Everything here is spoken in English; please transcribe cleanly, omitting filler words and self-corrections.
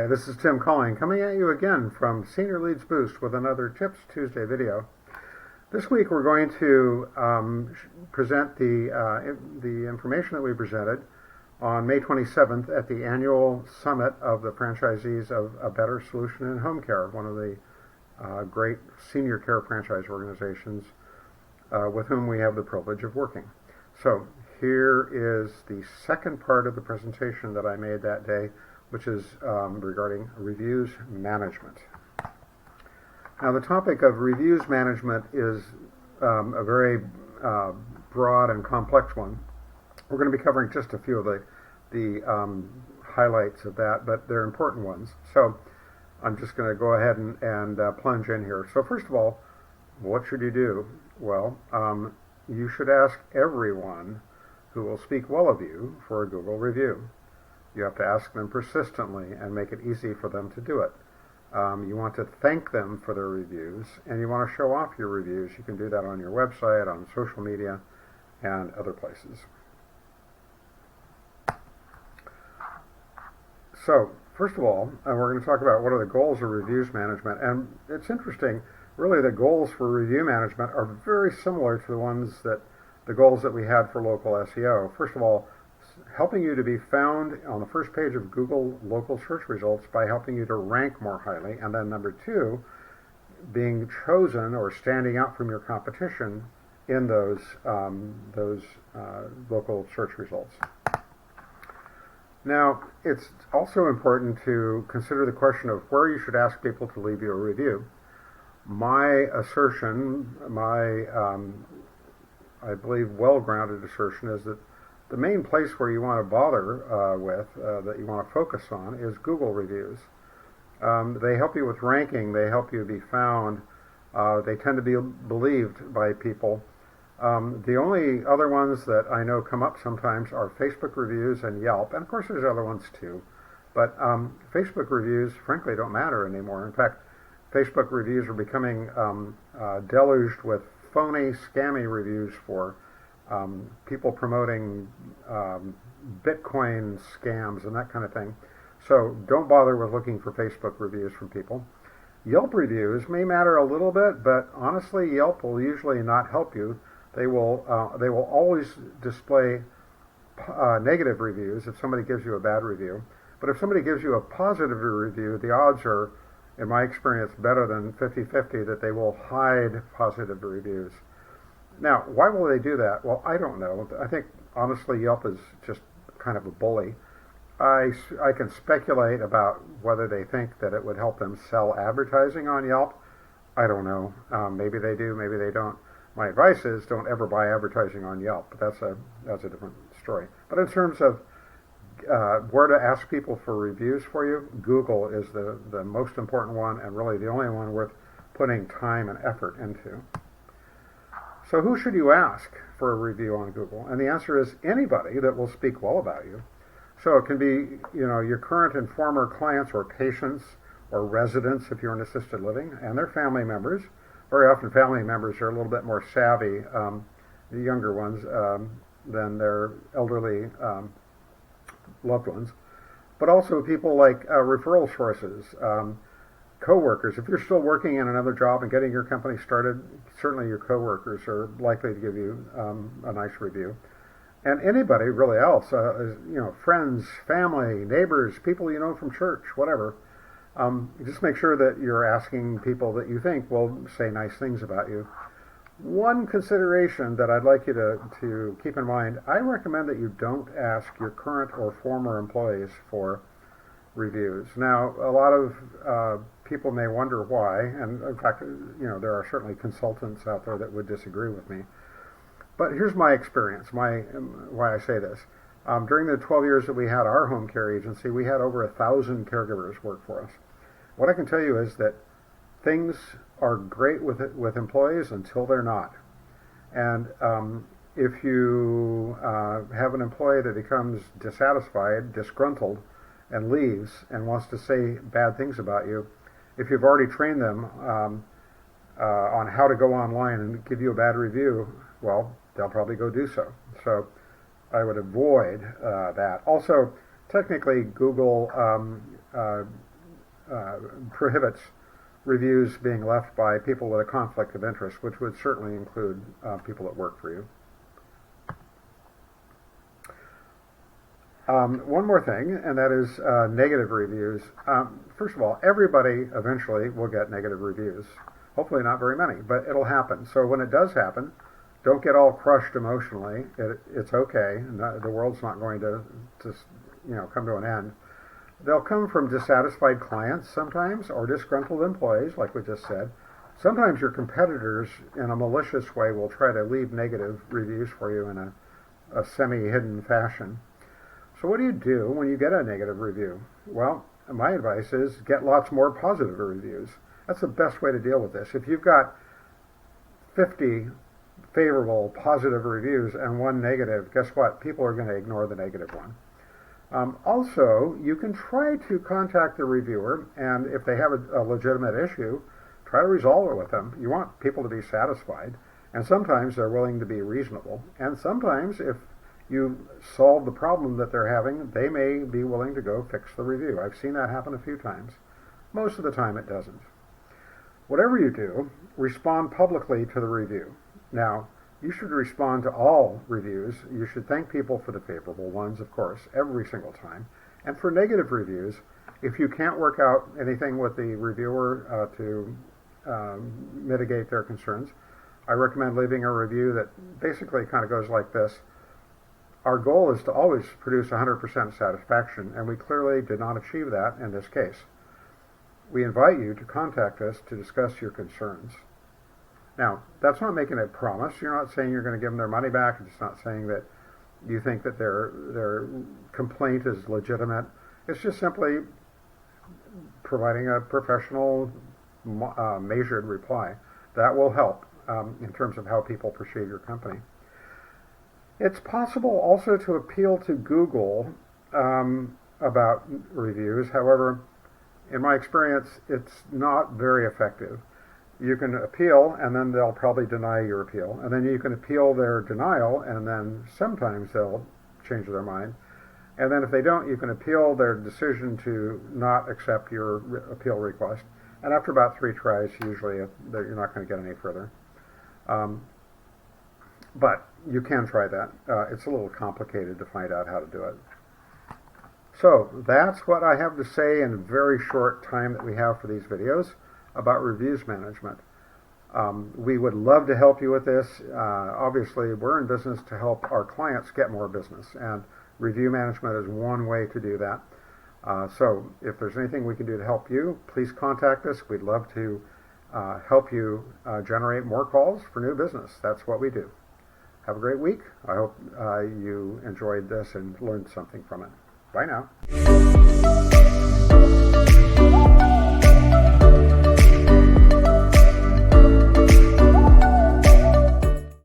Hi, this is Tim Calling, coming at you again from Senior Leads Boost with another Tips Tuesday video. This week we're going to present the information that we presented on May 27th at the annual summit of the franchisees of A Better Solution in Home Care, one of the great senior care franchise organizations with whom we have the privilege of working. So here is the second part of the presentation that I made that day, which is regarding reviews management. Now, the topic of reviews management is a very broad and complex one. We're going to be covering just a few of the highlights of that, but they're important ones. So I'm just going to go ahead and plunge in here. So first of all, what should you do? Well, you should ask everyone who will speak well of you for a Google review. You have to ask them persistently and make it easy for them to do it. You want to thank them for their reviews, and you want to show off your reviews. You can do that on your website, on social media, and other places. So, first of all, we're going to talk about what are the goals of reviews management. And it's interesting, really the goals for review management are very similar to the goals that we had for local SEO. First of all, helping you to be found on the first page of Google local search results by helping you to rank more highly. And then number two, being chosen or standing out from your competition in those local search results. Now, it's also important to consider the question of where you should ask people to leave you a review. My assertion, I believe well-grounded assertion, is that the main place where you want to bother that you want to focus on, is Google reviews. They help you with ranking. They help you be found. They tend to be believed by people. The only other ones that I know come up sometimes are Facebook reviews and Yelp, and of course there's other ones too. But Facebook reviews, frankly, don't matter anymore. In fact, Facebook reviews are becoming deluged with phony, scammy reviews for people promoting Bitcoin scams and that kind of thing. So don't bother with looking for Facebook reviews from people. Yelp reviews may matter a little bit, but honestly, Yelp will usually not help you. They will always display negative reviews if somebody gives you a bad review. But if somebody gives you a positive review, the odds are, in my experience, better than 50-50 that they will hide positive reviews. Now, why will they do that? Well, I don't know. I think, honestly, Yelp is just kind of a bully. I can speculate about whether they think that it would help them sell advertising on Yelp. I don't know. Maybe they do, maybe they don't. My advice is don't ever buy advertising on Yelp, but that's a different story. But in terms of where to ask people for reviews for you, Google is the most important one, and really the only one worth putting time and effort into. So who should you ask for a review on Google? And the answer is anybody that will speak well about you. So it can be, your current and former clients or patients or residents if you're in assisted living, and their family members. Very often family members are a little bit more savvy, the younger ones, than their elderly loved ones. But also people like referral sources, co-workers. If you're still working in another job and getting your company started, certainly your co-workers are likely to give you a nice review. And anybody really else, friends, family, neighbors, people you know from church, whatever. Just make sure that you're asking people that you think will say nice things about you. One consideration that I'd like you to keep in mind, I recommend that you don't ask your current or former employees for reviews. Now, a lot of people may wonder why, and in fact, there are certainly consultants out there that would disagree with me. But here's my experience, why I say this. During the 12 years that we had our home care agency, we had over 1,000 caregivers work for us. What I can tell you is that things are great with employees until they're not. And if you have an employee that becomes dissatisfied, disgruntled, and leaves and wants to say bad things about you, if you've already trained them on how to go online and give you a bad review, well, they'll probably go do so. So I would avoid that. Also, technically, Google prohibits reviews being left by people with a conflict of interest, which would certainly include people that work for you. One more thing, and that is negative reviews. First of all, everybody eventually will get negative reviews. Hopefully not very many, but it'll happen. So when it does happen, don't get all crushed emotionally. It's okay. The world's not going to come to an end. They'll come from dissatisfied clients sometimes, or disgruntled employees, like we just said. Sometimes your competitors, in a malicious way, will try to leave negative reviews for you in a semi-hidden fashion. So what do you do when you get a negative review? Well, my advice is get lots more positive reviews. That's the best way to deal with this. If you've got 50 favorable positive reviews and one negative, guess what? People are going to ignore the negative one. Also, you can try to contact the reviewer, and if they have a legitimate issue, try to resolve it with them. You want people to be satisfied, and sometimes they're willing to be reasonable. And sometimes, if you solve the problem that they're having, they may be willing to go fix the review. I've seen that happen a few times. Most of the time it doesn't. Whatever you do, respond publicly to the review. Now, you should respond to all reviews. You should thank people for the favorable ones, of course, every single time. And for negative reviews, if you can't work out anything with the reviewer to mitigate their concerns, I recommend leaving a review that basically kind of goes like this. Our goal is to always produce 100% satisfaction, and we clearly did not achieve that in this case. We invite you to contact us to discuss your concerns. Now, that's not making a promise. You're not saying you're going to give them their money back. It's not saying that you think that their complaint is legitimate. It's just simply providing a professional, measured reply. That will help in terms of how people perceive your company. It's possible also to appeal to Google about reviews. However, in my experience, it's not very effective. You can appeal, and then they'll probably deny your appeal. And then you can appeal their denial, and then sometimes they'll change their mind. And then if they don't, you can appeal their decision to not accept your appeal request. And after about 3 tries, usually you're not going to get any further. But you can try that. It's a little complicated to find out how to do it. So that's what I have to say in a very short time that we have for these videos about reviews management. We would love to help you with this. Obviously, we're in business to help our clients get more business, and review management is one way to do that. So if there's anything we can do to help you, please contact us. We'd love to help you generate more calls for new business. That's what we do. Have a great week. I hope you enjoyed this and learned something from it. Bye now.